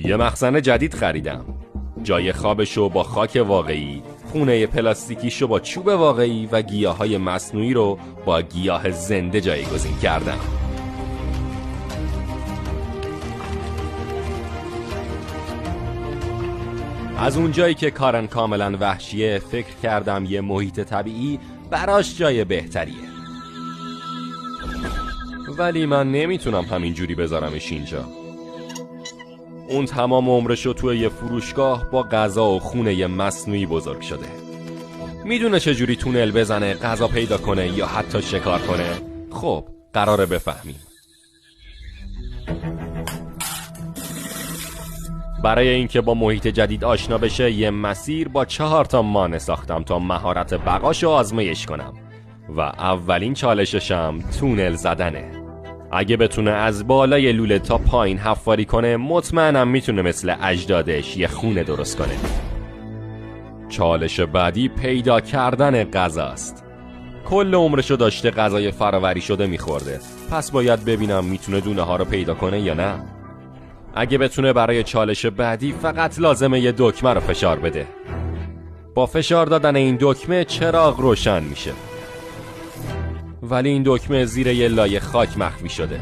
یه مخزن جدید خریدم. جای خوابشو با خاک واقعی، خونه پلاستیکیشو با چوب واقعی و گیاهای مصنوعی رو با گیاه زنده جایگزین کردم. از اونجایی که کارن کاملا وحشیه، فکر کردم یه محیط طبیعی براش جای بهتریه. ولی من نمیتونم همینجوری بذارمش اینجا. اون تمام عمرشو توی یه فروشگاه با غذا و خونه مصنوعی بزرگ شده. میدونه چجوری تونل بزنه، غذا پیدا کنه یا حتی شکار کنه. خب قراره بفهمیم. برای اینکه با محیط جدید آشنا بشه، یه مسیر با 4 مانع ساختم تا مهارت بقاشو آزمایش کنم و اولین چالششم تونل زدنه. اگه بتونه از بالای لوله تا پایین حفاری کنه، مطمئنم میتونه مثل اجدادش یه خونه درست کنه. چالش بعدی پیدا کردن غذاست. کل عمرشو داشته غذای فرآوری شده میخورده، پس باید ببینم میتونه دونه ها رو پیدا کنه یا نه. اگه بتونه برای چالش بعدی فقط لازمه یه دکمه رو فشار بده. با فشار دادن این دکمه چراغ روشن میشه. ولی این دکمه زیر یه لایه خاک مخفی شده.